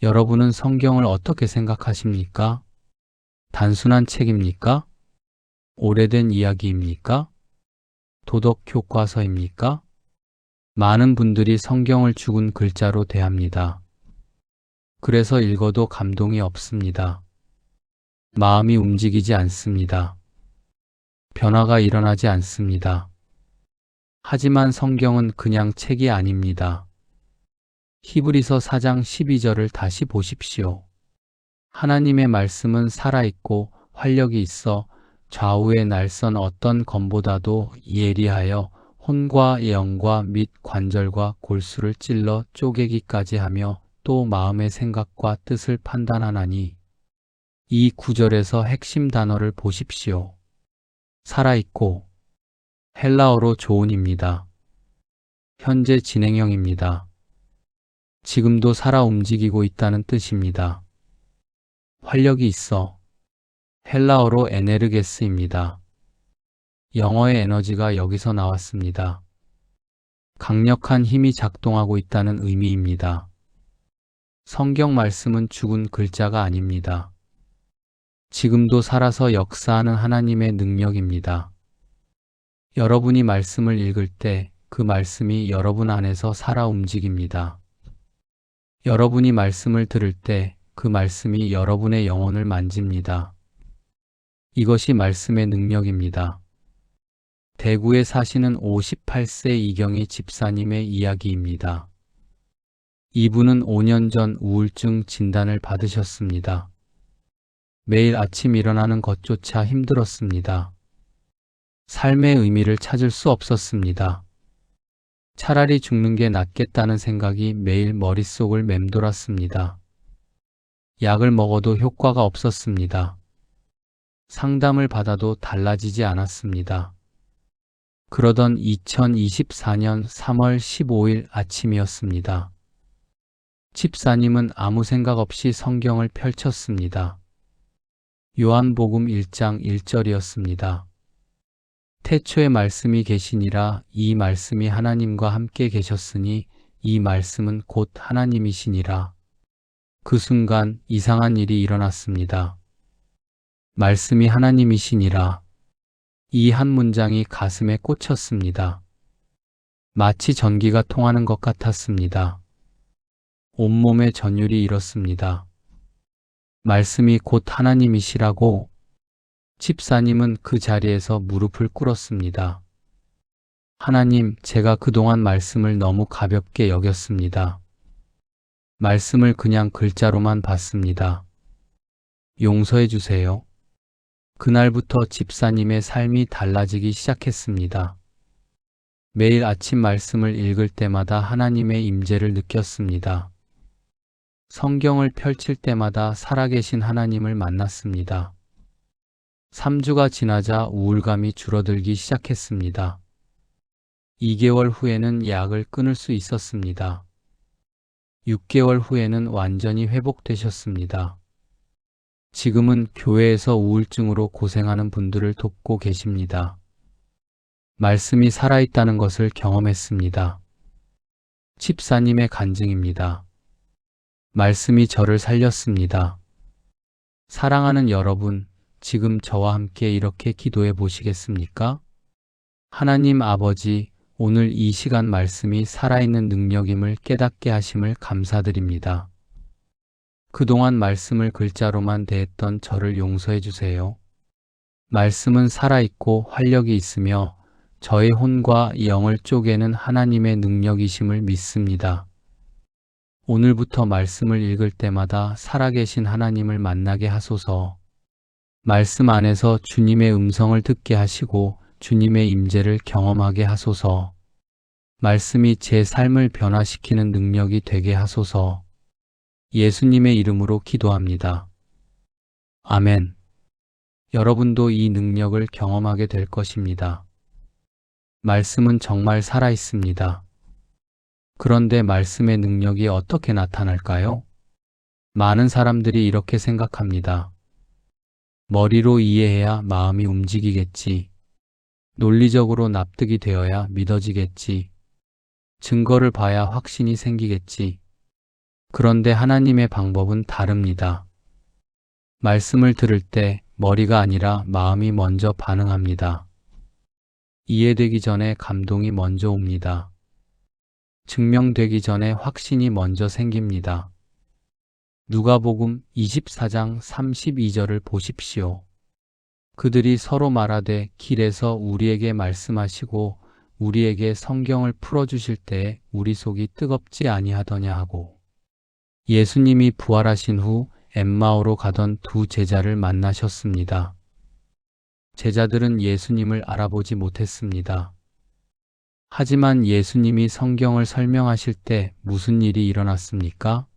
여러분은 성경을 어떻게 생각하십니까? 단순한 책입니까? 오래된 이야기입니까? 도덕 교과서입니까? 많은 분들이 성경을 죽은 글자로 대합니다. 그래서 읽어도 감동이 없습니다. 마음이 움직이지 않습니다. 변화가 일어나지 않습니다. 하지만 성경은 그냥 책이 아닙니다. 히브리서 4장 12절을 다시 보십시오. 하나님의 말씀은 살아있고 활력이 있어 좌우에 날선 어떤 검보다도 예리하여 혼과 영과 및 관절과 골수를 찔러 쪼개기까지 하며 또 마음의 생각과 뜻을 판단하나니. 이 구절에서 핵심 단어를 보십시오. 살아있고, 헬라어로 조은입니다. 현재 진행형입니다. 지금도 살아 움직이고 있다는 뜻입니다. 활력이 있어, 헬라어로 에네르게스입니다. 영어의 에너지가 여기서 나왔습니다. 강력한 힘이 작동하고 있다는 의미입니다. 성경 말씀은 죽은 글자가 아닙니다. 지금도 살아서 역사하는 하나님의 능력입니다. 여러분이 말씀을 읽을 때 그 말씀이 여러분 안에서 살아 움직입니다. 여러분이 말씀을 들을 때 그 말씀이 여러분의 영혼을 만집니다. 이것이 말씀의 능력입니다. 대구에 사시는 58세 이경희 집사님의 이야기입니다. 이분은 5년 전 우울증 진단을 받으셨습니다. 매일 아침 일어나는 것조차 힘들었습니다. 삶의 의미를 찾을 수 없었습니다. 차라리 죽는 게 낫겠다는 생각이 매일 머릿속을 맴돌았습니다. 약을 먹어도 효과가 없었습니다. 상담을 받아도 달라지지 않았습니다. 그러던 2024년 3월 15일 아침이었습니다. 집사님은 아무 생각 없이 성경을 펼쳤습니다. 요한복음 1장 1절이었습니다. 태초에 말씀이 계시니라. 이 말씀이 하나님과 함께 계셨으니 이 말씀은 곧 하나님이시니라. 그 순간 이상한 일이 일어났습니다. 말씀이 하나님이시니라. 이 한 문장이 가슴에 꽂혔습니다. 마치 전기가 통하는 것 같았습니다. 온몸의 전율이 일었습니다. 말씀이 곧 하나님이시라고. 집사님은 그 자리에서 무릎을 꿇었습니다. 하나님, 제가 그동안 말씀을 너무 가볍게 여겼습니다. 말씀을 그냥 글자로만 봤습니다. 용서해 주세요. 그날부터 집사님의 삶이 달라지기 시작했습니다. 매일 아침 말씀을 읽을 때마다 하나님의 임재를 느꼈습니다. 성경을 펼칠 때마다 살아계신 하나님을 만났습니다. 3주가 지나자 우울감이 줄어들기 시작했습니다. 2개월 후에는 약을 끊을 수 있었습니다. 6개월 후에는 완전히 회복되셨습니다. 지금은 교회에서 우울증으로 고생하는 분들을 돕고 계십니다. 말씀이 살아있다는 것을 경험했습니다. 집사님의 간증입니다. 말씀이 저를 살렸습니다. 사랑하는 여러분, 지금 저와 함께 이렇게 기도해 보시겠습니까? 하나님 아버지, 오늘 이 시간 말씀이 살아있는 능력임을 깨닫게 하심을 감사드립니다. 그동안 말씀을 글자로만 대했던 저를 용서해 주세요. 말씀은 살아있고 활력이 있으며 저의 혼과 영을 쪼개는 하나님의 능력이심을 믿습니다. 오늘부터 말씀을 읽을 때마다 살아계신 하나님을 만나게 하소서. 말씀 안에서 주님의 음성을 듣게 하시고 주님의 임재를 경험하게 하소서. 말씀이 제 삶을 변화시키는 능력이 되게 하소서. 예수님의 이름으로 기도합니다. 아멘. 여러분도 이 능력을 경험하게 될 것입니다. 말씀은 정말 살아있습니다. 그런데 말씀의 능력이 어떻게 나타날까요? 많은 사람들이 이렇게 생각합니다. 머리로 이해해야 마음이 움직이겠지. 논리적으로 납득이 되어야 믿어지겠지. 증거를 봐야 확신이 생기겠지. 그런데 하나님의 방법은 다릅니다. 말씀을 들을 때 머리가 아니라 마음이 먼저 반응합니다. 이해되기 전에 감동이 먼저 옵니다. 증명되기 전에 확신이 먼저 생깁니다. 누가복음 24장 32절을 보십시오. 그들이 서로 말하되 길에서 우리에게 말씀하시고 우리에게 성경을 풀어주실 때에 우리 속이 뜨겁지 아니하더냐 하고. 예수님이 부활하신 후 엠마오로 가던 두 제자를 만나셨습니다. 제자들은 예수님을 알아보지 못했습니다. 하지만 예수님이 성경을 설명하실 때 무슨 일이 일어났습니까?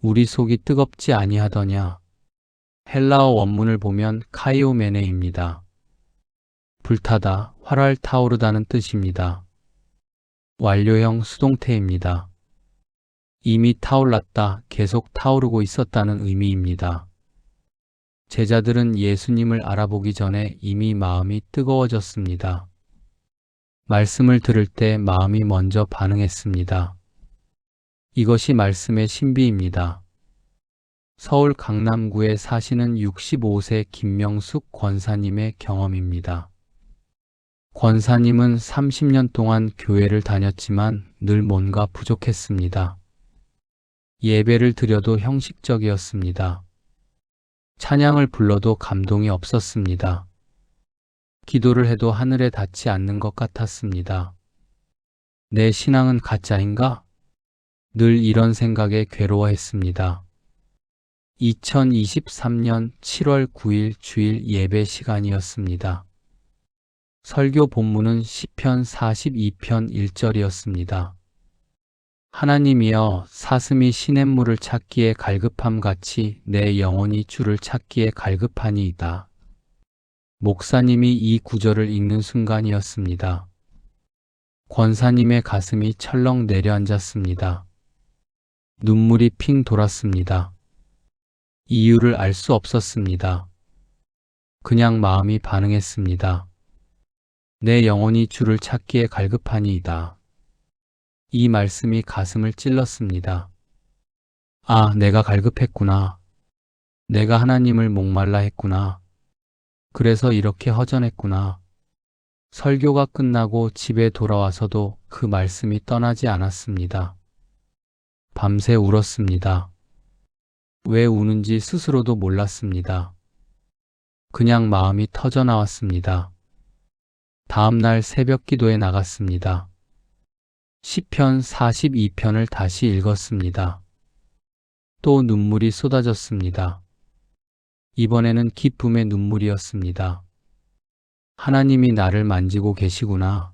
우리 속이 뜨겁지 아니하더냐. 헬라어 원문을 보면 카이오메네입니다. 불타다, 활활 타오르다는 뜻입니다. 완료형 수동태입니다. 이미 타올랐다, 계속 타오르고 있었다는 의미입니다. 제자들은 예수님을 알아보기 전에 이미 마음이 뜨거워졌습니다. 말씀을 들을 때 마음이 먼저 반응했습니다. 이것이 말씀의 신비입니다. 서울 강남구에 사시는 65세 김명숙 권사님의 경험입니다. 권사님은 30년 동안 교회를 다녔지만 늘 뭔가 부족했습니다. 예배를 드려도 형식적이었습니다. 찬양을 불러도 감동이 없었습니다. 기도를 해도 하늘에 닿지 않는 것 같았습니다. 내 신앙은 가짜인가? 늘 이런 생각에 괴로워했습니다. 2023년 7월 9일 주일 예배 시간이었습니다. 설교 본문은 시편 42편 1절이었습니다. 하나님이여, 사슴이 시냇물을 찾기에 갈급함 같이 내 영혼이 주를 찾기에 갈급하니이다. 목사님이 이 구절을 읽는 순간이었습니다. 권사님의 가슴이 철렁 내려앉았습니다. 눈물이 핑 돌았습니다. 이유를 알 수 없었습니다. 그냥 마음이 반응했습니다. 내 영혼이 주를 찾기에 갈급하니이다. 이 말씀이 가슴을 찔렀습니다. 아, 내가 갈급했구나. 내가 하나님을 목말라 했구나. 그래서 이렇게 허전했구나. 설교가 끝나고 집에 돌아와서도 그 말씀이 떠나지 않았습니다. 밤새 울었습니다. 왜 우는지 스스로도 몰랐습니다. 그냥 마음이 터져 나왔습니다. 다음 날 새벽 기도에 나갔습니다. 시편 42편을 다시 읽었습니다. 또 눈물이 쏟아졌습니다. 이번에는 기쁨의 눈물이었습니다. 하나님이 나를 만지고 계시구나.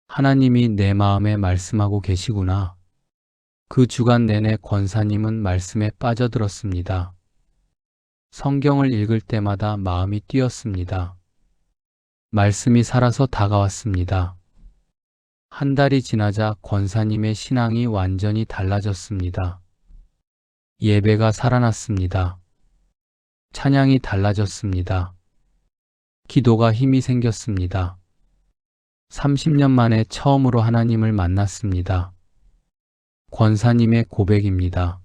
하나님이 내 마음에 말씀하고 계시구나. 그 주간 내내 권사님은 말씀에 빠져들었습니다. 성경을 읽을 때마다 마음이 뛰었습니다. 말씀이 살아서 다가왔습니다. 한 달이 지나자 권사님의 신앙이 완전히 달라졌습니다. 예배가 살아났습니다. 찬양이 달라졌습니다. 기도가 힘이 생겼습니다. 30년 만에 처음으로 하나님을 만났습니다. 권사님의 고백입니다.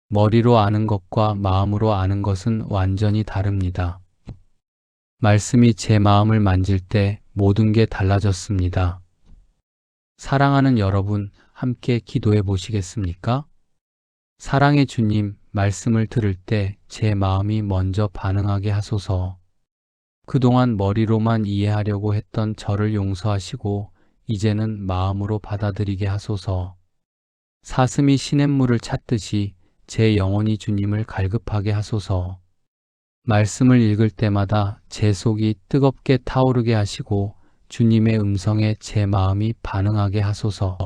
머리로 아는 것과 마음으로 아는 것은 완전히 다릅니다. 말씀이 제 마음을 만질 때 모든 게 달라졌습니다. 사랑하는 여러분, 함께 기도해 보시겠습니까? 사랑의 주님, 말씀을 들을 때 제 마음이 먼저 반응하게 하소서. 그동안 머리로만 이해하려고 했던 저를 용서하시고 이제는 마음으로 받아들이게 하소서. 사슴이 시냇물을 찾듯이 제 영혼이 주님을 갈급하게 하소서. 말씀을 읽을 때마다 제 속이 뜨겁게 타오르게 하시고 주님의 음성에 제 마음이 반응하게 하소서.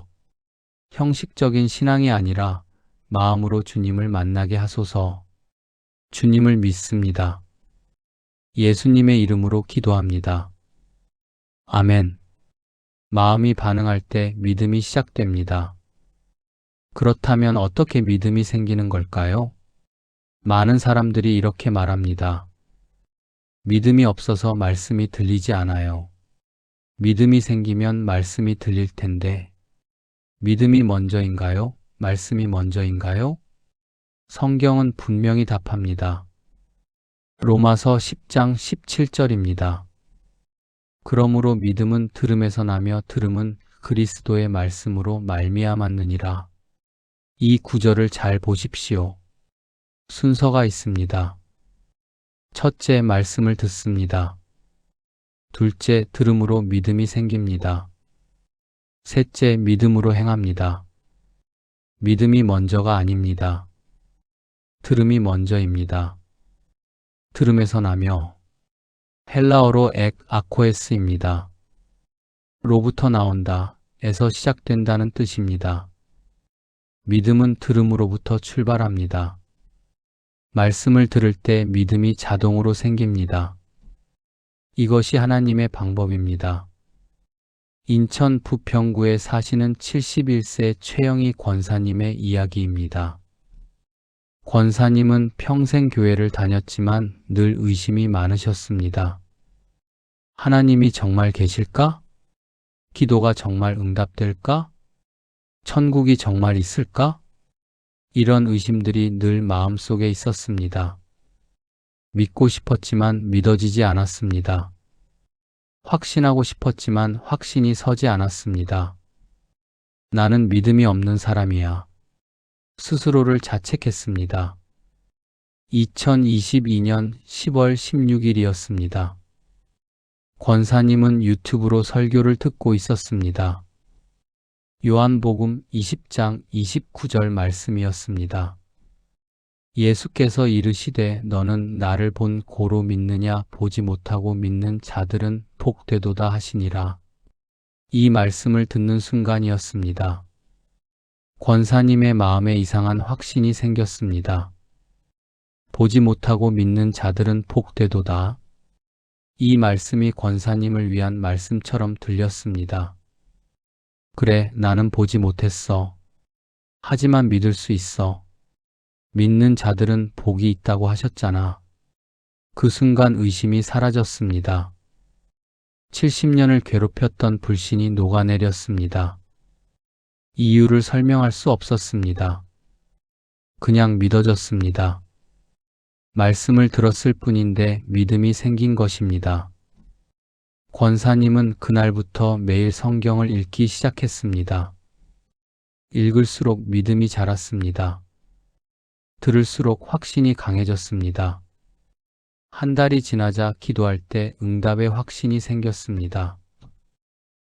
형식적인 신앙이 아니라 마음으로 주님을 만나게 하소서. 주님을 믿습니다. 예수님의 이름으로 기도합니다. 아멘. 마음이 반응할 때 믿음이 시작됩니다. 그렇다면 어떻게 믿음이 생기는 걸까요? 많은 사람들이 이렇게 말합니다. 믿음이 없어서 말씀이 들리지 않아요. 믿음이 생기면 말씀이 들릴 텐데. 믿음이 먼저인가요? 말씀이 먼저인가요? 성경은 분명히 답합니다. 로마서 10장 17절입니다. 그러므로 믿음은 들음에서 나며 들음은 그리스도의 말씀으로 말미암았느니라. 이 구절을 잘 보십시오. 순서가 있습니다. 첫째, 말씀을 듣습니다. 둘째, 들음으로 믿음이 생깁니다. 셋째, 믿음으로 행합니다. 믿음이 먼저가 아닙니다. 들음이 먼저입니다. 들음에서 나며 헬라어로 아코에스입니다. 로부터 나온다, 에서 시작된다는 뜻입니다. 믿음은 들음으로부터 출발합니다. 말씀을 들을 때 믿음이 자동으로 생깁니다. 이것이 하나님의 방법입니다. 인천 부평구에 사시는 71세 최영희 권사님의 이야기입니다. 권사님은 평생 교회를 다녔지만 늘 의심이 많으셨습니다. 하나님이 정말 계실까? 기도가 정말 응답될까? 천국이 정말 있을까? 이런 의심들이 늘 마음속에 있었습니다. 믿고 싶었지만 믿어지지 않았습니다. 확신하고 싶었지만 확신이 서지 않았습니다. 나는 믿음이 없는 사람이야. 스스로를 자책했습니다. 2022년 10월 16일이었습니다. 권사님은 유튜브로 설교를 듣고 있었습니다. 요한복음 20장 29절 말씀이었습니다. 예수께서 이르시되 너는 나를 본 고로 믿느냐 보지 못하고 믿는 자들은 복되도다 하시니라. 이 말씀을 듣는 순간이었습니다. 권사님의 마음에 이상한 확신이 생겼습니다. 보지 못하고 믿는 자들은 복되도다. 이 말씀이 권사님을 위한 말씀처럼 들렸습니다. 그래, 나는 보지 못했어. 하지만 믿을 수 있어. 믿는 자들은 복이 있다고 하셨잖아. 그 순간 의심이 사라졌습니다. 70년을 괴롭혔던 불신이 녹아내렸습니다. 이유를 설명할 수 없었습니다. 그냥 믿어졌습니다. 말씀을 들었을 뿐인데 믿음이 생긴 것입니다. 권사님은 그날부터 매일 성경을 읽기 시작했습니다. 읽을수록 믿음이 자랐습니다. 들을수록 확신이 강해졌습니다. 한 달이 지나자 기도할 때 응답의 확신이 생겼습니다.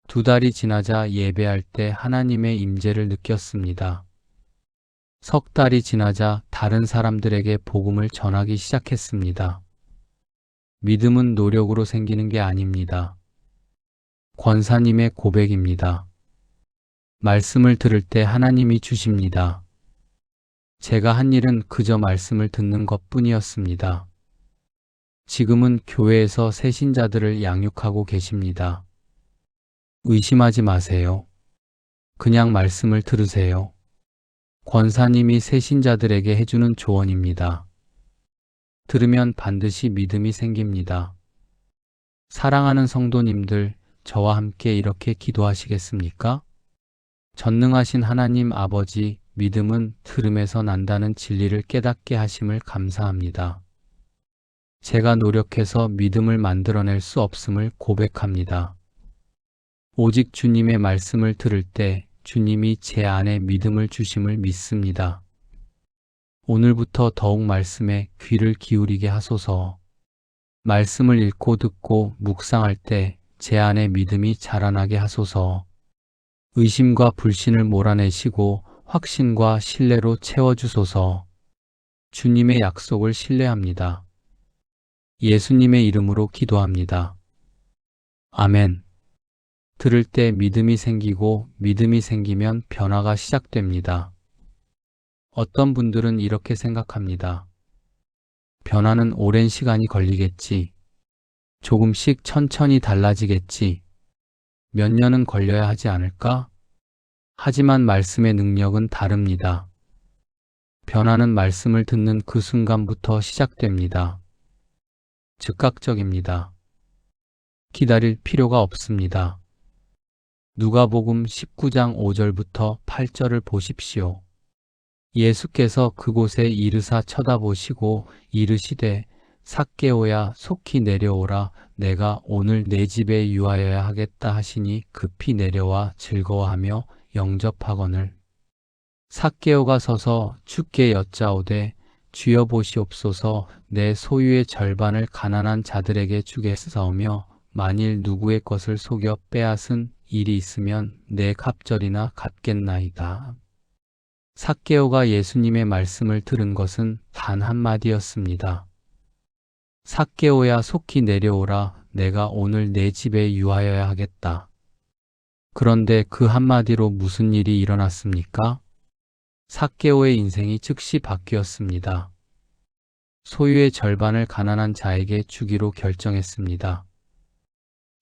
2달이 지나자 예배할 때 하나님의 임재를 느꼈습니다. 3달이 지나자 다른 사람들에게 복음을 전하기 시작했습니다. 믿음은 노력으로 생기는 게 아닙니다. 권사님의 고백입니다. 말씀을 들을 때 하나님이 주십니다. 제가 한 일은 그저 말씀을 듣는 것뿐이었습니다. 지금은 교회에서 새신자들을 양육하고 계십니다. 의심하지 마세요. 그냥 말씀을 들으세요. 권사님이 새신자들에게 해주는 조언입니다. 들으면 반드시 믿음이 생깁니다. 사랑하는 성도님들, 저와 함께 이렇게 기도하시겠습니까? 전능하신 하나님 아버지, 믿음은 들음에서 난다는 진리를 깨닫게 하심을 감사합니다. 제가 노력해서 믿음을 만들어낼 수 없음을 고백합니다. 오직 주님의 말씀을 들을 때 주님이 제 안에 믿음을 주심을 믿습니다. 오늘부터 더욱 말씀에 귀를 기울이게 하소서. 말씀을 읽고 듣고 묵상할 때 제 안에 믿음이 자라나게 하소서. 의심과 불신을 몰아내시고 확신과 신뢰로 채워주소서. 주님의 약속을 신뢰합니다. 예수님의 이름으로 기도합니다. 아멘. 들을 때 믿음이 생기고 믿음이 생기면 변화가 시작됩니다. 어떤 분들은 이렇게 생각합니다. 변화는 오랜 시간이 걸리겠지. 조금씩 천천히 달라지겠지. 몇 년은 걸려야 하지 않을까? 하지만 말씀의 능력은 다릅니다. 변화는 말씀을 듣는 그 순간부터 시작됩니다. 즉각적입니다. 기다릴 필요가 없습니다. 누가복음 19장 5절부터 8절을 보십시오. 예수께서 그곳에 이르사 쳐다보시고 이르시되 삭개오야 속히 내려오라 내가 오늘 내 집에 유하여야 하겠다 하시니 급히 내려와 즐거워하며 영접하거늘. 삭개오가 서서 주께 여짜오되 주여 보시옵소서 내 소유의 절반을 가난한 자들에게 주겠사오며 만일 누구의 것을 속여 빼앗은 일이 있으면 내 갑절이나 갚겠나이다. 삭개오가 예수님의 말씀을 들은 것은 단 한마디였습니다. 삭개오야 속히 내려오라 내가 오늘 내 집에 유하여야 하겠다. 그런데 그 한마디로 무슨 일이 일어났습니까? 삭개오의 인생이 즉시 바뀌었습니다. 소유의 절반을 가난한 자에게 주기로 결정했습니다.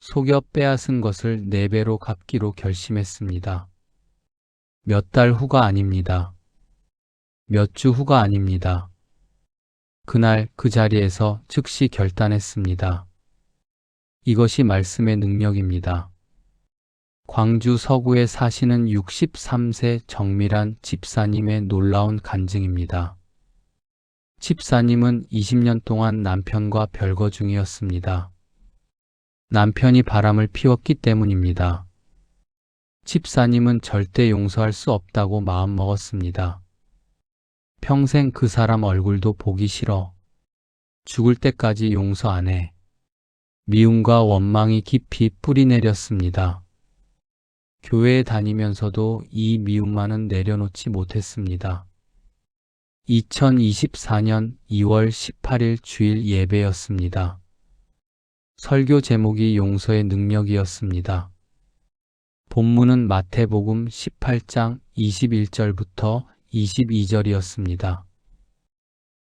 속여 빼앗은 것을 4배로 갚기로 결심했습니다. 몇 달 후가 아닙니다. 몇 주 후가 아닙니다. 그날 그 자리에서 즉시 결단했습니다. 이것이 말씀의 능력입니다. 광주 서구에 사시는 63세 정밀한 집사님의 놀라운 간증입니다. 집사님은 20년 동안 남편과 별거 중이었습니다. 남편이 바람을 피웠기 때문입니다. 집사님은 절대 용서할 수 없다고 마음먹었습니다. 평생 그 사람 얼굴도 보기 싫어. 죽을 때까지 용서 안 해. 미움과 원망이 깊이 뿌리내렸습니다. 교회에 다니면서도 이 미움만은 내려놓지 못했습니다. 2024년 2월 18일 주일 예배였습니다. 설교 제목이 용서의 능력이었습니다. 본문은 마태복음 18장 21절부터 22절이었습니다.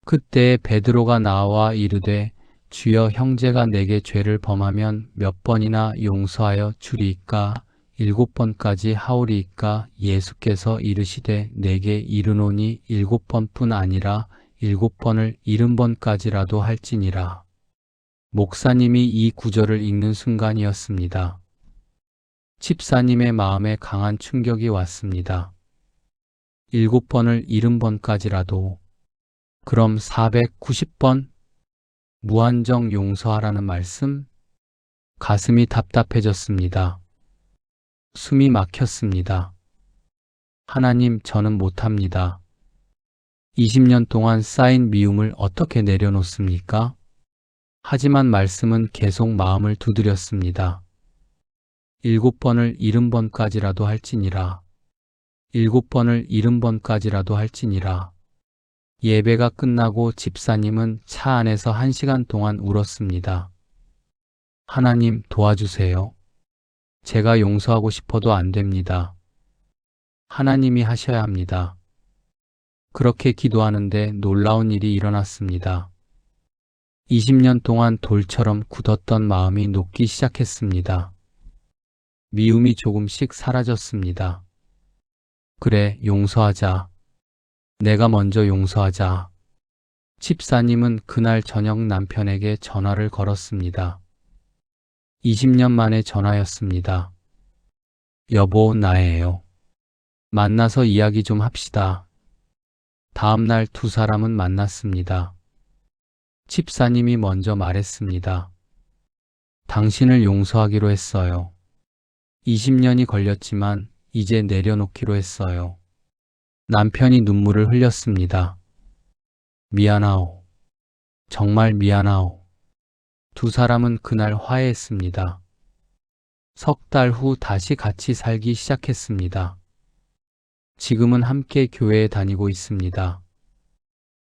그때 베드로가 나와 이르되 주여 형제가 내게 죄를 범하면 몇 번이나 용서하여 주리이까 7번까지 하오리이까 예수께서 이르시되 내게 이르노니 7번뿐 아니라 7번을 70번까지라도 할지니라. 목사님이 이 구절을 읽는 순간이었습니다. 집사님의 마음에 강한 충격이 왔습니다. 7번을 70번까지라도 그럼 490번? 무한정 용서하라는 말씀? 가슴이 답답해졌습니다. 숨이 막혔습니다. 하나님, 저는 못합니다. 20년 동안 쌓인 미움을 어떻게 내려놓습니까? 하지만 말씀은 계속 마음을 두드렸습니다. 7번을 70번까지라도 할지니라. 7번을 70번까지라도 할지니라. 예배가 끝나고 집사님은 차 안에서 1시간 동안 울었습니다. 하나님, 도와주세요. 제가 용서하고 싶어도 안 됩니다. 하나님이 하셔야 합니다. 그렇게 기도하는데 놀라운 일이 일어났습니다. 20년 동안 돌처럼 굳었던 마음이 녹기 시작했습니다. 미움이 조금씩 사라졌습니다. 그래, 용서하자. 내가 먼저 용서하자. 집사님은 그날 저녁 남편에게 전화를 걸었습니다. 20년 만의 전화였습니다. 여보, 나예요. 만나서 이야기 좀 합시다. 다음 날 두 사람은 만났습니다. 집사님이 먼저 말했습니다. 당신을 용서하기로 했어요. 20년이 걸렸지만 이제 내려놓기로 했어요. 남편이 눈물을 흘렸습니다. 미안하오. 정말 미안하오. 두 사람은 그날 화해했습니다. 석 달 후 다시 같이 살기 시작했습니다. 지금은 함께 교회에 다니고 있습니다.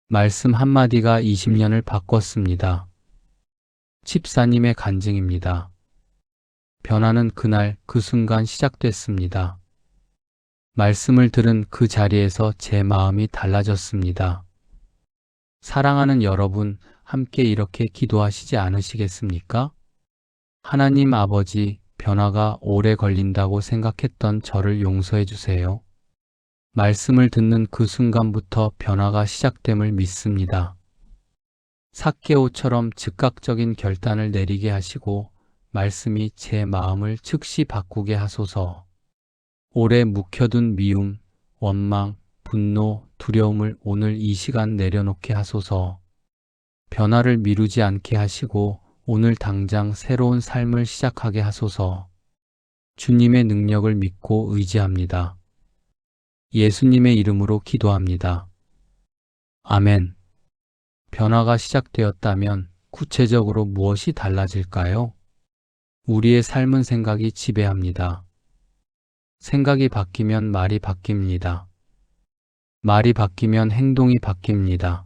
말씀 한마디가 20년을 바꿨습니다. 집사님의 간증입니다. 변화는 그날 그 순간 시작됐습니다. 말씀을 들은 그 자리에서 제 마음이 달라졌습니다. 사랑하는 여러분, 함께 이렇게 기도하시지 않으시겠습니까? 하나님 아버지, 변화가 오래 걸린다고 생각했던 저를 용서해 주세요. 말씀을 듣는 그 순간부터 변화가 시작됨을 믿습니다. 삭개오처럼 즉각적인 결단을 내리게 하시고 말씀이 제 마음을 즉시 바꾸게 하소서. 오래 묵혀둔 미움, 원망, 분노, 두려움을 오늘 이 시간 내려놓게 하소서. 변화를 미루지 않게 하시고 오늘 당장 새로운 삶을 시작하게 하소서. 주님의 능력을 믿고 의지합니다. 예수님의 이름으로 기도합니다. 아멘. 변화가 시작되었다면 구체적으로 무엇이 달라질까요? 우리의 삶은 생각이 지배합니다. 생각이 바뀌면 말이 바뀝니다. 말이 바뀌면 행동이 바뀝니다.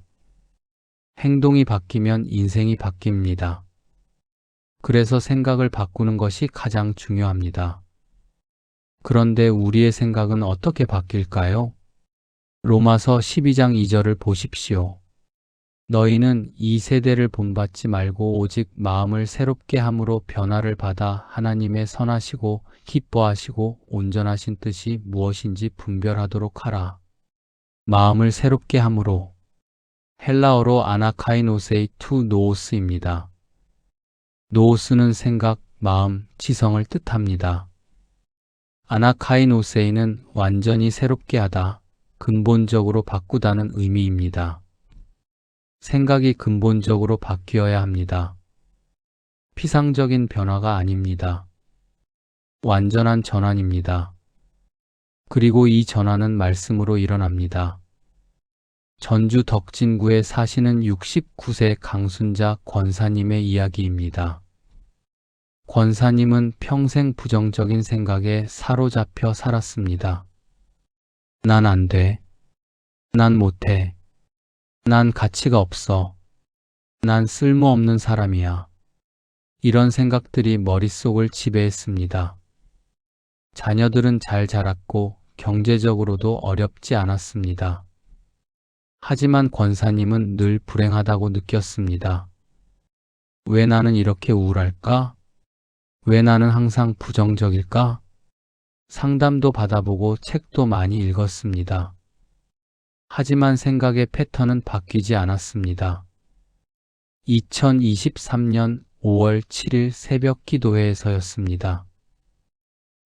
행동이 바뀌면 인생이 바뀝니다. 그래서 생각을 바꾸는 것이 가장 중요합니다. 그런데 우리의 생각은 어떻게 바뀔까요? 로마서 12장 2절을 보십시오. 너희는 이 세대를 본받지 말고 오직 마음을 새롭게 함으로 변화를 받아 하나님의 선하시고 기뻐하시고 온전하신 뜻이 무엇인지 분별하도록 하라. 마음을 새롭게 함으로. 헬라어로 아나카이노세이 투 노오스입니다. 노오스는 생각, 마음, 지성을 뜻합니다. 아나카이노세이는 완전히 새롭게 하다, 근본적으로 바꾸다는 의미입니다. 생각이 근본적으로 바뀌어야 합니다. 피상적인 변화가 아닙니다. 완전한 전환입니다. 그리고 이 전환은 말씀으로 일어납니다. 전주 덕진구에 사시는 69세 강순자 권사님의 이야기입니다. 권사님은 평생 부정적인 생각에 사로잡혀 살았습니다. 난 안 돼. 난 못해. 난 가치가 없어. 난 쓸모없는 사람이야. 이런 생각들이 머릿속을 지배했습니다. 자녀들은 잘 자랐고 경제적으로도 어렵지 않았습니다. 하지만 권사님은 늘 불행하다고 느꼈습니다. 왜 나는 이렇게 우울할까? 왜 나는 항상 부정적일까? 상담도 받아보고 책도 많이 읽었습니다. 하지만 생각의 패턴은 바뀌지 않았습니다. 2023년 5월 7일 새벽 기도회에서였습니다.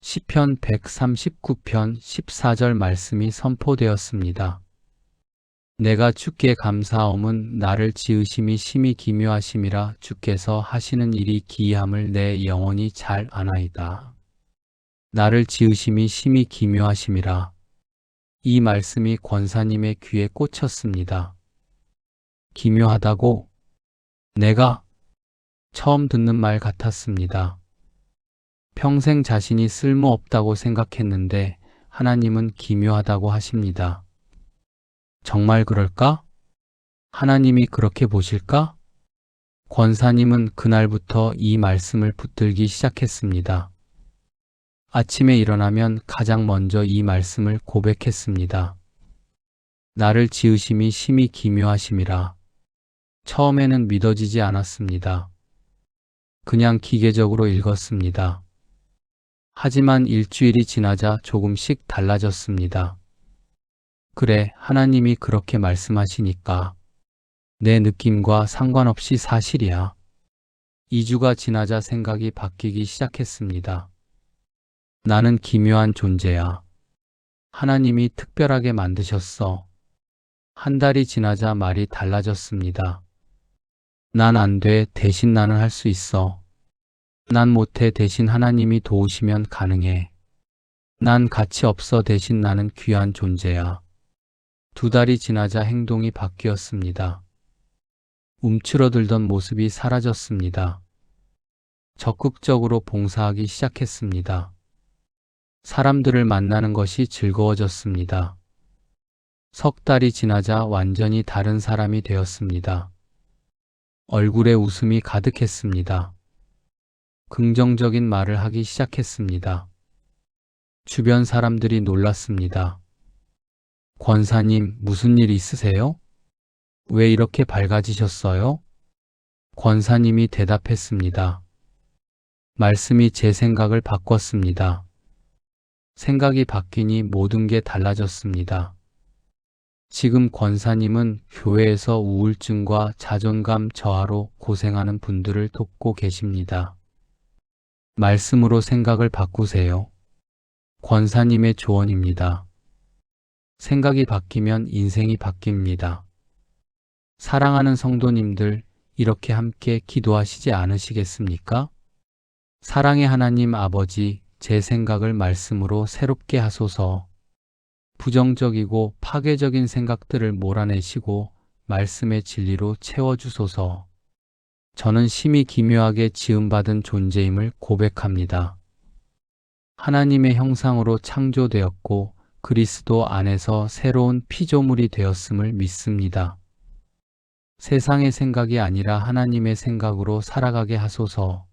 시편 139편 14절 말씀이 선포되었습니다. 내가 주께 감사함은 나를 지으심이 심히 기묘하심이라 주께서 하시는 일이 기이함을 내 영혼이 잘 아나이다. 나를 지으심이 심히 기묘하심이라. 이 말씀이 권사님의 귀에 꽂혔습니다. 기묘하다고? 내가 처음 듣는 말 같았습니다. 평생 자신이 쓸모없다고 생각했는데 하나님은 기묘하다고 하십니다. 정말 그럴까? 하나님이 그렇게 보실까? 권사님은 그날부터 이 말씀을 붙들기 시작했습니다. 아침에 일어나면 가장 먼저 이 말씀을 고백했습니다. 나를 지으심이 심히 기묘하심이라. 처음에는 믿어지지 않았습니다. 그냥 기계적으로 읽었습니다. 하지만 일주일이 지나자 조금씩 달라졌습니다. 그래, 하나님이 그렇게 말씀하시니까 내 느낌과 상관없이 사실이야. 2주가 지나자 생각이 바뀌기 시작했습니다. 나는 기묘한 존재야. 하나님이 특별하게 만드셨어. 한 달이 지나자 말이 달라졌습니다. 난 안 돼, 대신 나는 할 수 있어. 난 못해, 대신 하나님이 도우시면 가능해. 난 가치 없어, 대신 나는 귀한 존재야. 2달이 지나자 행동이 바뀌었습니다. 움츠러들던 모습이 사라졌습니다. 적극적으로 봉사하기 시작했습니다. 사람들을 만나는 것이 즐거워졌습니다. 3달이 지나자 완전히 다른 사람이 되었습니다. 얼굴에 웃음이 가득했습니다. 긍정적인 말을 하기 시작했습니다. 주변 사람들이 놀랐습니다. 권사님, 무슨 일 있으세요? 왜 이렇게 밝아지셨어요? 권사님이 대답했습니다. 말씀이 제 생각을 바꿨습니다. 생각이 바뀌니 모든 게 달라졌습니다. 지금 권사님은 교회에서 우울증과 자존감 저하로 고생하는 분들을 돕고 계십니다. 말씀으로 생각을 바꾸세요. 권사님의 조언입니다. 생각이 바뀌면 인생이 바뀝니다. 사랑하는 성도님들, 이렇게 함께 기도하시지 않으시겠습니까? 사랑의 하나님 아버지, 제 생각을 말씀으로 새롭게 하소서. 부정적이고 파괴적인 생각들을 몰아내시고 말씀의 진리로 채워주소서. 저는 심히 기묘하게 지음받은 존재임을 고백합니다. 하나님의 형상으로 창조되었고 그리스도 안에서 새로운 피조물이 되었음을 믿습니다. 세상의 생각이 아니라 하나님의 생각으로 살아가게 하소서.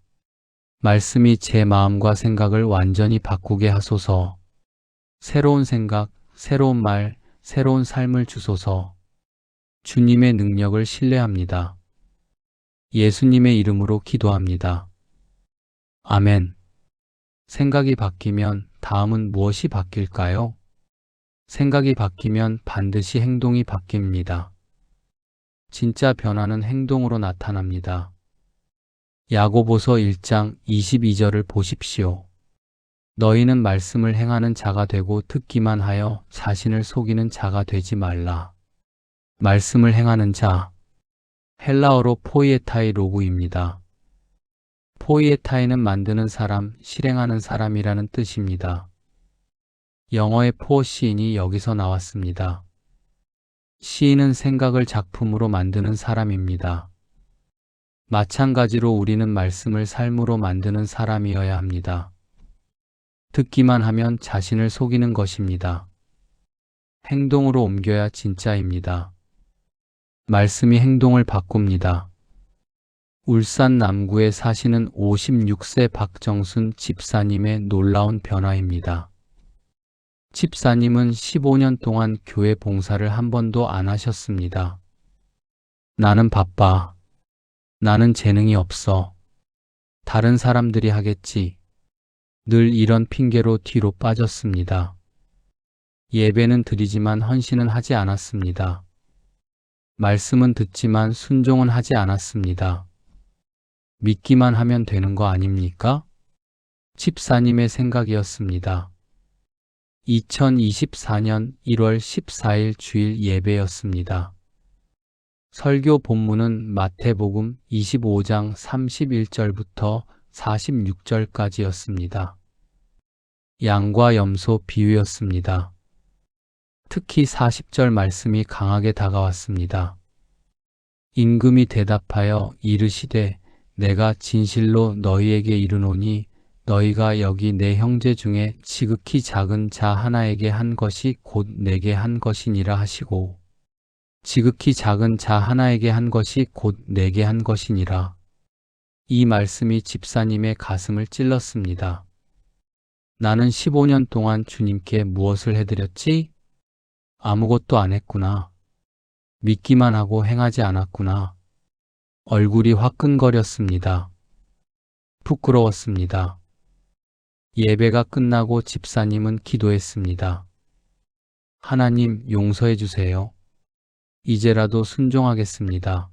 말씀이 제 마음과 생각을 완전히 바꾸게 하소서. 새로운 생각, 새로운 말, 새로운 삶을 주소서. 주님의 능력을 신뢰합니다. 예수님의 이름으로 기도합니다. 아멘. 생각이 바뀌면 다음은 무엇이 바뀔까요? 생각이 바뀌면 반드시 행동이 바뀝니다. 진짜 변화는 행동으로 나타납니다. 야고보서 1장 22절을 보십시오. 너희는 말씀을 행하는 자가 되고 듣기만 하여 자신을 속이는 자가 되지 말라. 말씀을 행하는 자, 헬라어로 포이에타이 로구입니다. 포이에타이는 만드는 사람, 실행하는 사람이라는 뜻입니다. 영어의 포시인이 여기서 나왔습니다. 시인은 생각을 작품으로 만드는 사람입니다. 마찬가지로 우리는 말씀을 삶으로 만드는 사람이어야 합니다. 듣기만 하면 자신을 속이는 것입니다. 행동으로 옮겨야 진짜입니다. 말씀이 행동을 바꿉니다. 울산 남구에 사시는 56세 박정순 집사님의 놀라운 변화입니다. 집사님은 15년 동안 교회 봉사를 한 번도 안 하셨습니다. 나는 바빠. 나는 재능이 없어. 다른 사람들이 하겠지. 늘 이런 핑계로 뒤로 빠졌습니다. 예배는 드리지만 헌신은 하지 않았습니다. 말씀은 듣지만 순종은 하지 않았습니다. 믿기만 하면 되는 거 아닙니까? 집사님의 생각이었습니다. 2024년 1월 14일 주일 예배였습니다. 설교 본문은 마태복음 25장 31절부터 46절까지였습니다. 양과 염소 비유였습니다. 특히 40절 말씀이 강하게 다가왔습니다. 임금이 대답하여 이르시되 내가 진실로 너희에게 이르노니 너희가 여기 내 형제 중에 지극히 작은 자 하나에게 한 것이 곧 내게 한 것이니라 하시고 지극히 작은 자 하나에게 한 것이 곧 내게 한 것이니라. 이 말씀이 집사님의 가슴을 찔렀습니다. 나는 15년 동안 주님께 무엇을 해드렸지? 아무것도 안 했구나. 믿기만 하고 행하지 않았구나. 얼굴이 화끈거렸습니다. 부끄러웠습니다. 예배가 끝나고 집사님은 기도했습니다. 하나님 용서해 주세요. 이제라도 순종하겠습니다.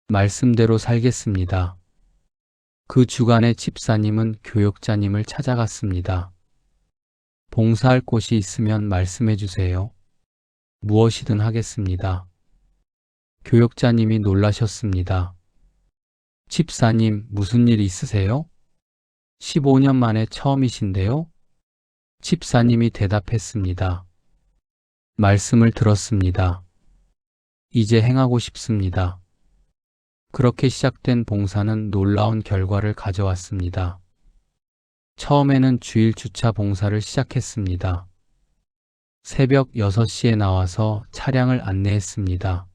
말씀대로 살겠습니다. 그 주간에 집사님은 교역자님을 찾아갔습니다. 봉사할 곳이 있으면 말씀해 주세요. 무엇이든 하겠습니다. 교역자님이 놀라셨습니다. 집사님, 무슨 일 있으세요? 15년 만에 처음이신데요? 집사님이 대답했습니다. 말씀을 들었습니다. 이제 행하고 싶습니다. 그렇게 시작된 봉사는 놀라운 결과를 가져왔습니다. 처음에는 주일 주차 봉사를 시작했습니다. 새벽 6시에 나와서 차량을 안내했습니다.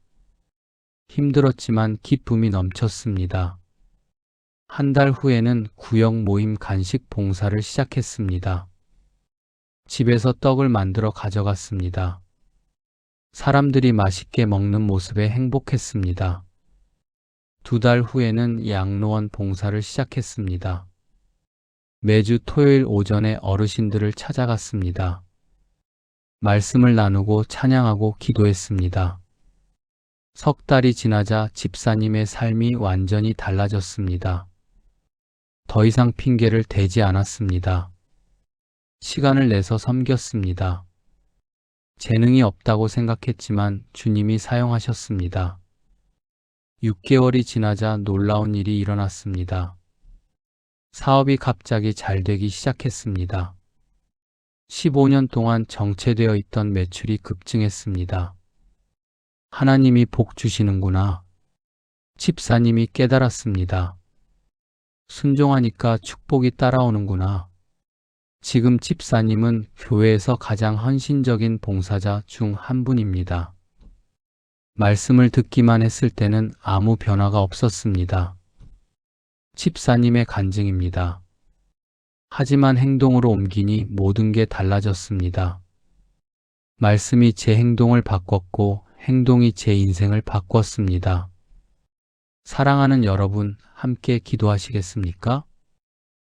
힘들었지만 기쁨이 넘쳤습니다. 한 달 후에는 구역 모임 간식 봉사를 시작했습니다. 집에서 떡을 만들어 가져갔습니다. 사람들이 맛있게 먹는 모습에 행복했습니다. 2달 후에는 양로원 봉사를 시작했습니다. 매주 토요일 오전에 어르신들을 찾아갔습니다. 말씀을 나누고 찬양하고 기도했습니다. 3달이 지나자 집사님의 삶이 완전히 달라졌습니다. 더 이상 핑계를 대지 않았습니다. 시간을 내서 섬겼습니다. 재능이 없다고 생각했지만 주님이 사용하셨습니다. 6개월이 지나자 놀라운 일이 일어났습니다. 사업이 갑자기 잘 되기 시작했습니다. 15년 동안 정체되어 있던 매출이 급증했습니다. 하나님이 복 주시는구나. 집사님이 깨달았습니다. 순종하니까 축복이 따라오는구나. 지금 집사님은 교회에서 가장 헌신적인 봉사자 중 한 분입니다. 말씀을 듣기만 했을 때는 아무 변화가 없었습니다. 집사님의 간증입니다. 하지만 행동으로 옮기니 모든 게 달라졌습니다. 말씀이 제 행동을 바꿨고 행동이 제 인생을 바꿨습니다. 사랑하는 여러분, 함께 기도하시겠습니까?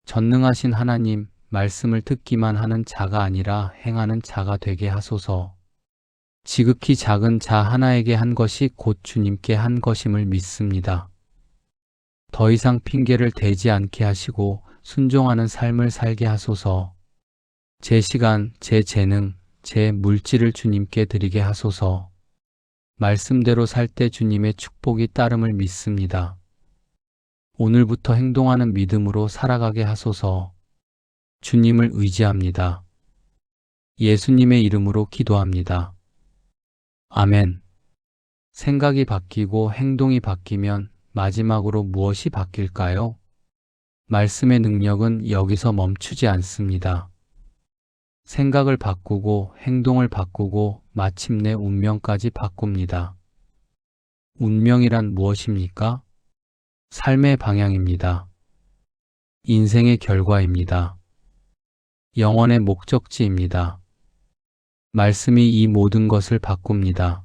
전능하신 하나님, 말씀을 듣기만 하는 자가 아니라 행하는 자가 되게 하소서. 지극히 작은 자 하나에게 한 것이 곧 주님께 한 것임을 믿습니다. 더 이상 핑계를 대지 않게 하시고 순종하는 삶을 살게 하소서. 제 시간, 제 재능, 제 물질을 주님께 드리게 하소서. 말씀대로 살 때 주님의 축복이 따름을 믿습니다. 오늘부터 행동하는 믿음으로 살아가게 하소서. 주님을 의지합니다. 예수님의 이름으로 기도합니다. 아멘. 생각이 바뀌고 행동이 바뀌면 마지막으로 무엇이 바뀔까요? 말씀의 능력은 여기서 멈추지 않습니다. 생각을 바꾸고 행동을 바꾸고 마침내 운명까지 바꿉니다. 운명이란 무엇입니까? 삶의 방향입니다. 인생의 결과입니다. 영원의 목적지입니다. 말씀이 이 모든 것을 바꿉니다.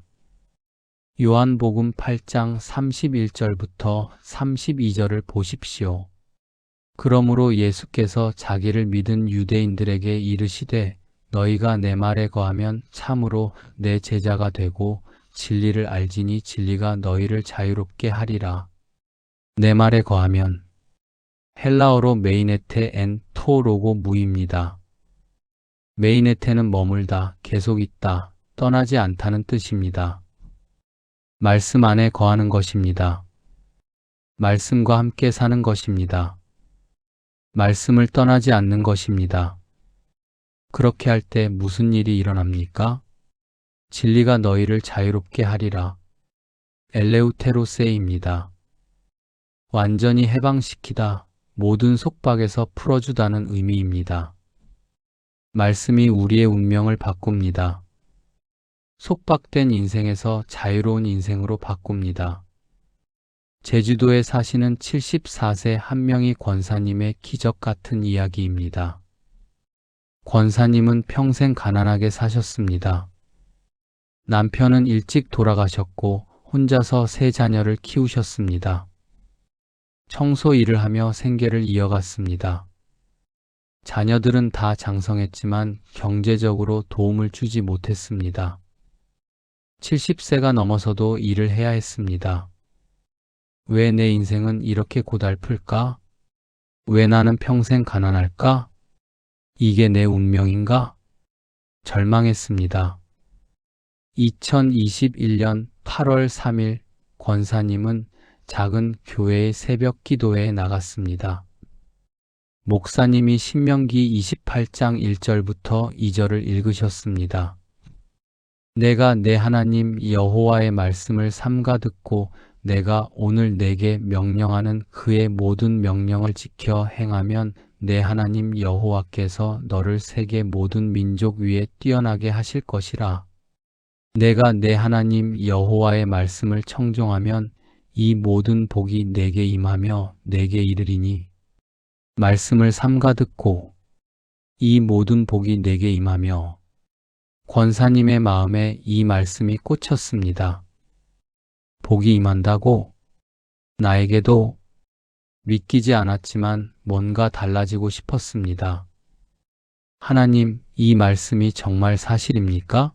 요한복음 8장 31절부터 32절을 보십시오. 그러므로 예수께서 자기를 믿은 유대인들에게 이르시되 너희가 내 말에 거하면 참으로 내 제자가 되고 진리를 알지니 진리가 너희를 자유롭게 하리라. 내 말에 거하면 헬라어로 메이네테 엔 토로고 무입니다. 메이네테는 머물다, 계속 있다, 떠나지 않다는 뜻입니다. 말씀 안에 거하는 것입니다. 말씀과 함께 사는 것입니다. 말씀을 떠나지 않는 것입니다. 그렇게 할 때 무슨 일이 일어납니까? 진리가 너희를 자유롭게 하리라. 엘레우테로세입니다. 완전히 해방시키다, 모든 속박에서 풀어주다는 의미입니다. 말씀이 우리의 운명을 바꿉니다. 속박된 인생에서 자유로운 인생으로 바꿉니다. 제주도에 사시는 74세 한명희 권사님의 기적 같은 이야기입니다. 권사님은 평생 가난하게 사셨습니다. 남편은 일찍 돌아가셨고 혼자서 세 자녀를 키우셨습니다. 청소 일을 하며 생계를 이어갔습니다. 자녀들은 다 장성했지만 경제적으로 도움을 주지 못했습니다. 70세가 넘어서도 일을 해야 했습니다. 왜 내 인생은 이렇게 고달플까? 왜 나는 평생 가난할까? 이게 내 운명인가? 절망했습니다. 2021년 8월 3일 권사님은 작은 교회의 새벽 기도회에 나갔습니다. 목사님이 신명기 28장 1절부터 2절을 읽으셨습니다. 내가 내 하나님 여호와의 말씀을 삼가 듣고 내가 오늘 내게 명령하는 그의 모든 명령을 지켜 행하면 내 하나님 여호와께서 너를 세계 모든 민족 위에 뛰어나게 하실 것이라. 내가 내 하나님 여호와의 말씀을 청종하면 이 모든 복이 내게 임하며 내게 이르리니 말씀을 삼가 듣고 이 모든 복이 내게 임하며 권사님의 마음에 이 말씀이 꽂혔습니다. 복이 임한다고? 나에게도? 믿기지 않았지만 뭔가 달라지고 싶었습니다. 하나님, 이 말씀이 정말 사실입니까?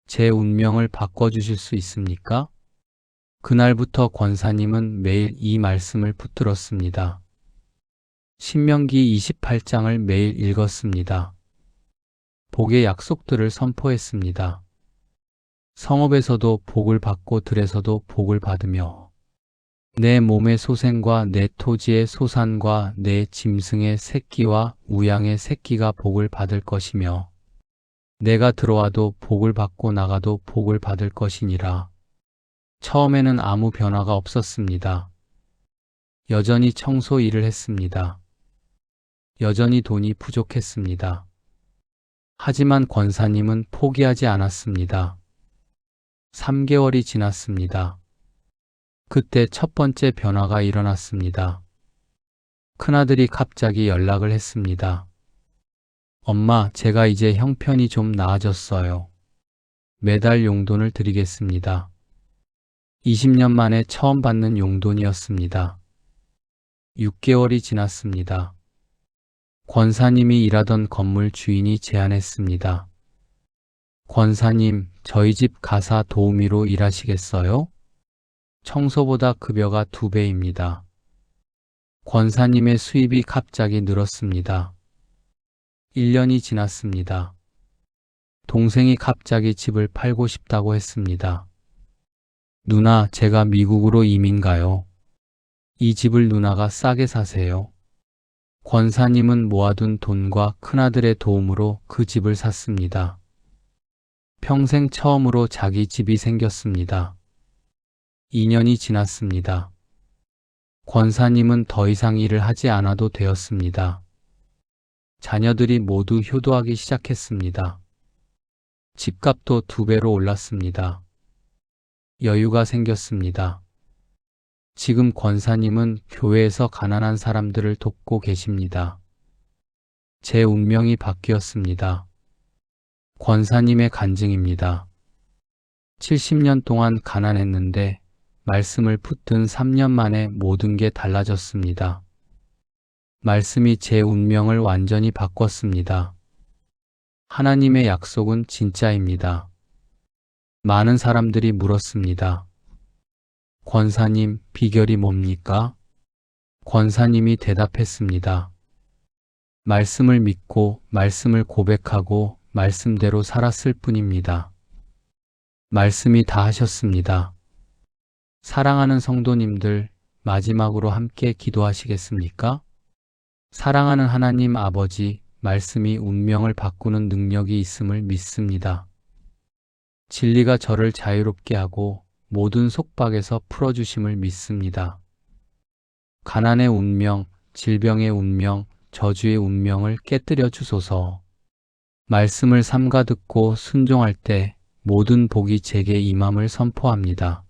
제 운명을 바꿔주실 수 있습니까? 그날부터 권사님은 매일 이 말씀을 붙들었습니다. 신명기 28장을 매일 읽었습니다. 복의 약속들을 선포했습니다. 성읍에서도 복을 받고 들에서도 복을 받으며 내 몸의 소생과 내 토지의 소산과 내 짐승의 새끼와 우양의 새끼가 복을 받을 것이며 내가 들어와도 복을 받고 나가도 복을 받을 것이니라. 처음에는 아무 변화가 없었습니다. 여전히 청소 일을 했습니다. 여전히 돈이 부족했습니다. 하지만 권사님은 포기하지 않았습니다. 3개월이 지났습니다. 그때 첫 번째 변화가 일어났습니다. 큰아들이 갑자기 연락을 했습니다. 엄마, 제가 이제 형편이 좀 나아졌어요. 매달 용돈을 드리겠습니다. 20년 만에 처음 받는 용돈이었습니다. 6개월이 지났습니다. 권사님이 일하던 건물 주인이 제안했습니다. 권사님, 저희 집 가사 도우미로 일하시겠어요? 청소보다 급여가 2배입니다. 권사님의 수입이 갑자기 늘었습니다. 1년이 지났습니다. 동생이 갑자기 집을 팔고 싶다고 했습니다. 누나, 제가 미국으로 이민 가요. 이 집을 누나가 싸게 사세요. 권사님은 모아둔 돈과 큰아들의 도움으로 그 집을 샀습니다. 평생 처음으로 자기 집이 생겼습니다. 2년이 지났습니다. 권사님은 더 이상 일을 하지 않아도 되었습니다. 자녀들이 모두 효도하기 시작했습니다. 집값도 2배로 올랐습니다. 여유가 생겼습니다. 지금 권사님은 교회에서 가난한 사람들을 돕고 계십니다. 제 운명이 바뀌었습니다. 권사님의 간증입니다. 70년 동안 가난했는데 말씀을 붙든 3년 만에 모든 게 달라졌습니다. 말씀이 제 운명을 완전히 바꿨습니다. 하나님의 약속은 진짜입니다. 많은 사람들이 물었습니다. 권사님, 비결이 뭡니까? 권사님이 대답했습니다. 말씀을 믿고, 말씀을 고백하고, 말씀대로 살았을 뿐입니다. 말씀이 다 하셨습니다. 사랑하는 성도님들, 마지막으로 함께 기도하시겠습니까? 사랑하는 하나님 아버지, 말씀이 운명을 바꾸는 능력이 있음을 믿습니다. 진리가 저를 자유롭게 하고 모든 속박에서 풀어주심을 믿습니다. 가난의 운명, 질병의 운명, 저주의 운명을 깨뜨려 주소서. 말씀을 삼가 듣고 순종할 때 모든 복이 제게 임함을 선포합니다.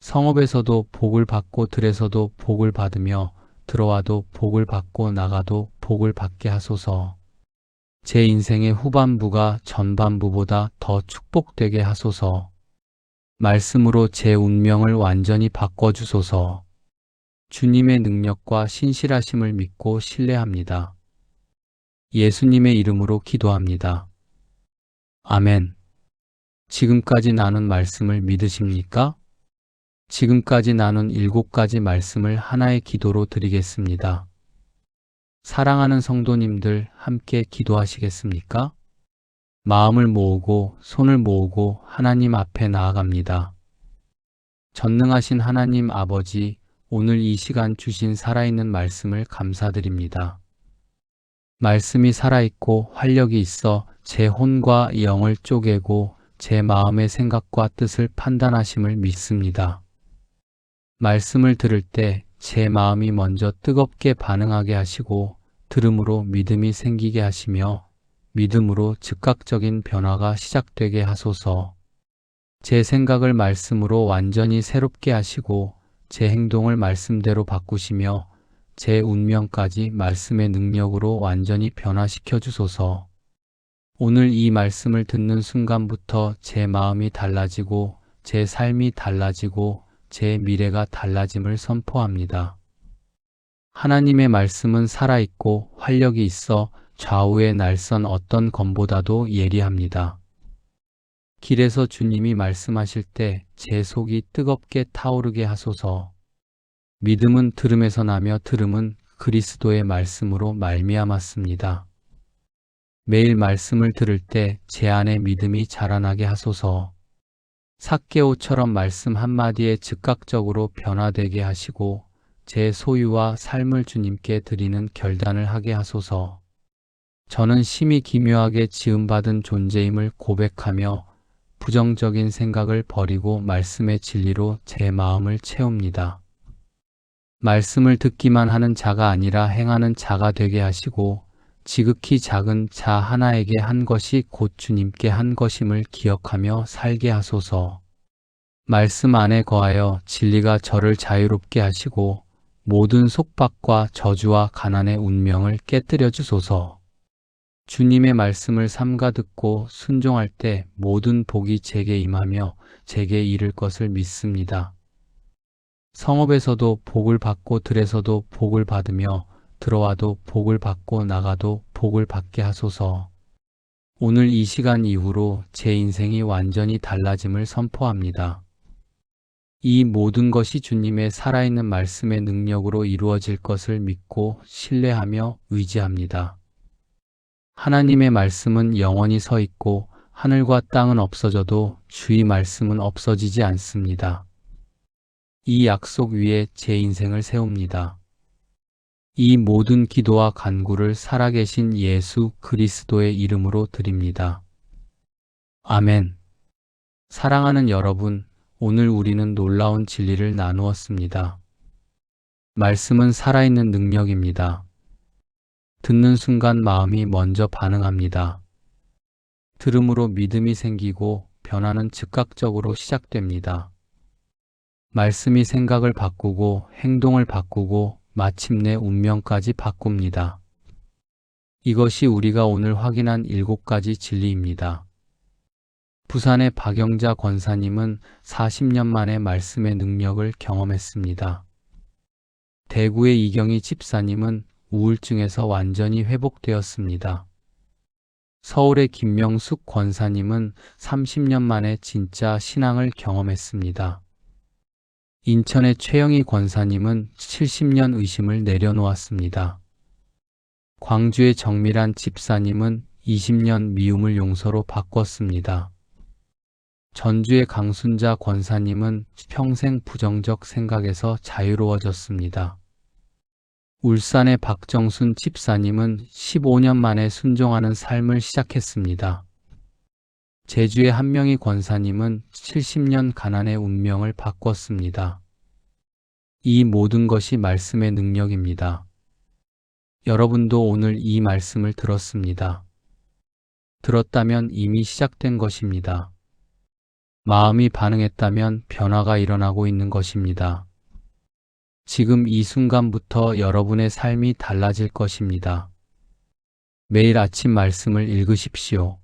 성읍에서도 복을 받고 들에서도 복을 받으며 들어와도 복을 받고 나가도 복을 받게 하소서. 제 인생의 후반부가 전반부보다 더 축복되게 하소서. 말씀으로 제 운명을 완전히 바꿔주소서. 주님의 능력과 신실하심을 믿고 신뢰합니다. 예수님의 이름으로 기도합니다. 아멘. 지금까지 나눈 말씀을 믿으십니까? 지금까지 나눈 7가지 말씀을 하나의 기도로 드리겠습니다. 사랑하는 성도님들 함께 기도하시겠습니까? 마음을 모으고 손을 모으고 하나님 앞에 나아갑니다. 전능하신 하나님 아버지, 오늘 이 시간 주신 살아있는 말씀을 감사드립니다. 말씀이 살아있고 활력이 있어 제 혼과 영을 쪼개고 제 마음의 생각과 뜻을 판단하심을 믿습니다. 말씀을 들을 때 제 마음이 먼저 뜨겁게 반응하게 하시고 들음으로 믿음이 생기게 하시며 믿음으로 즉각적인 변화가 시작되게 하소서. 제 생각을 말씀으로 완전히 새롭게 하시고 제 행동을 말씀대로 바꾸시며 제 운명까지 말씀의 능력으로 완전히 변화시켜 주소서. 오늘 이 말씀을 듣는 순간부터 제 마음이 달라지고 제 삶이 달라지고 제 미래가 달라짐을 선포합니다. 하나님의 말씀은 살아있고 활력이 있어 좌우의 날선 어떤 검보다도 예리합니다. 길에서 주님이 말씀하실 때 제 속이 뜨겁게 타오르게 하소서. 믿음은 들음에서 나며 들음은 그리스도의 말씀으로 말미암았습니다. 매일 말씀을 들을 때 제 안에 믿음이 자라나게 하소서. 삭개오처럼 말씀 한마디에 즉각적으로 변화되게 하시고 제 소유와 삶을 주님께 드리는 결단을 하게 하소서. 저는 심히 기묘하게 지음받은 존재임을 고백하며 부정적인 생각을 버리고 말씀의 진리로 제 마음을 채웁니다. 말씀을 듣기만 하는 자가 아니라 행하는 자가 되게 하시고 지극히 작은 자 하나에게 한 것이 곧 주님께 한 것임을 기억하며 살게 하소서. 말씀 안에 거하여 진리가 저를 자유롭게 하시고 모든 속박과 저주와 가난의 운명을 깨뜨려 주소서. 주님의 말씀을 삼가 듣고 순종할 때 모든 복이 제게 임하며 제게 이를 것을 믿습니다. 성읍에서도 복을 받고 들에서도 복을 받으며 들어와도 복을 받고 나가도 복을 받게 하소서. 오늘 이 시간 이후로 제 인생이 완전히 달라짐을 선포합니다. 이 모든 것이 주님의 살아있는 말씀의 능력으로 이루어질 것을 믿고 신뢰하며 의지합니다. 하나님의 말씀은 영원히 서 있고 하늘과 땅은 없어져도 주의 말씀은 없어지지 않습니다. 이 약속 위에 제 인생을 세웁니다. 이 모든 기도와 간구를 살아계신 예수 그리스도의 이름으로 드립니다. 아멘. 사랑하는 여러분, 오늘 우리는 놀라운 진리를 나누었습니다. 말씀은 살아있는 능력입니다. 듣는 순간 마음이 먼저 반응합니다. 들음으로 믿음이 생기고 변화는 즉각적으로 시작됩니다. 말씀이 생각을 바꾸고 행동을 바꾸고 마침내 운명까지 바꿉니다. 이것이 우리가 오늘 확인한 7가지 진리입니다. 부산의 박영자 권사님은 40년 만에 말씀의 능력을 경험했습니다. 대구의 이경희 집사님은 우울증에서 완전히 회복되었습니다. 서울의 김명숙 권사님은 30년 만에 진짜 신앙을 경험했습니다. 인천의 최영희 권사님은 70년 의심을 내려놓았습니다. 광주의 정밀한 집사님은 20년 미움을 용서로 바꿨습니다. 전주의 강순자 권사님은 평생 부정적 생각에서 자유로워졌습니다. 울산의 박정순 집사님은 15년 만에 순종하는 삶을 시작했습니다. 제주의 한명희 권사님은 70년 가난의 운명을 바꿨습니다. 이 모든 것이 말씀의 능력입니다. 여러분도 오늘 이 말씀을 들었습니다. 들었다면 이미 시작된 것입니다. 마음이 반응했다면 변화가 일어나고 있는 것입니다. 지금 이 순간부터 여러분의 삶이 달라질 것입니다. 매일 아침 말씀을 읽으십시오.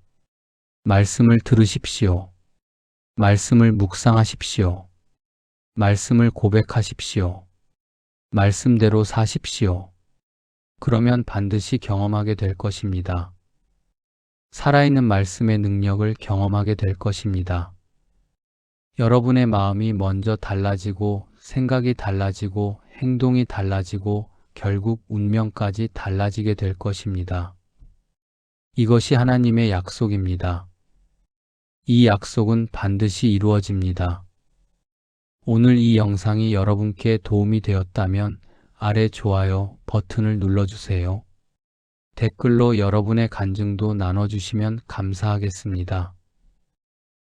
말씀을 들으십시오. 말씀을 묵상하십시오. 말씀을 고백하십시오. 말씀대로 사십시오. 그러면 반드시 경험하게 될 것입니다. 살아있는 말씀의 능력을 경험하게 될 것입니다. 여러분의 마음이 먼저 달라지고 생각이 달라지고 행동이 달라지고 결국 운명까지 달라지게 될 것입니다. 이것이 하나님의 약속입니다. 이 약속은 반드시 이루어집니다. 오늘 이 영상이 여러분께 도움이 되었다면 아래 좋아요 버튼을 눌러주세요. 댓글로 여러분의 간증도 나눠주시면 감사하겠습니다.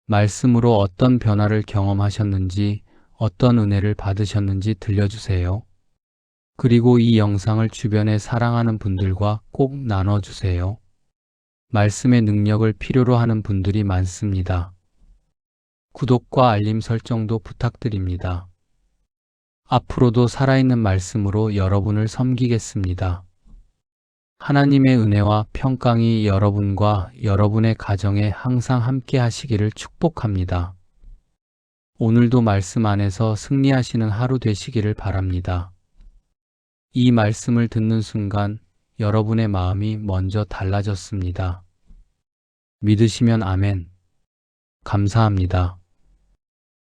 말씀으로 어떤 변화를 경험하셨는지, 어떤 은혜를 받으셨는지 들려주세요. 그리고 이 영상을 주변에 사랑하는 분들과 꼭 나눠주세요. 말씀의 능력을 필요로 하는 분들이 많습니다. 구독과 알림 설정도 부탁드립니다. 앞으로도 살아있는 말씀으로 여러분을 섬기겠습니다. 하나님의 은혜와 평강이 여러분과 여러분의 가정에 항상 함께 하시기를 축복합니다. 오늘도 말씀 안에서 승리하시는 하루 되시기를 바랍니다. 이 말씀을 듣는 순간 여러분의 마음이 먼저 달라졌습니다. 믿으시면 아멘. 감사합니다.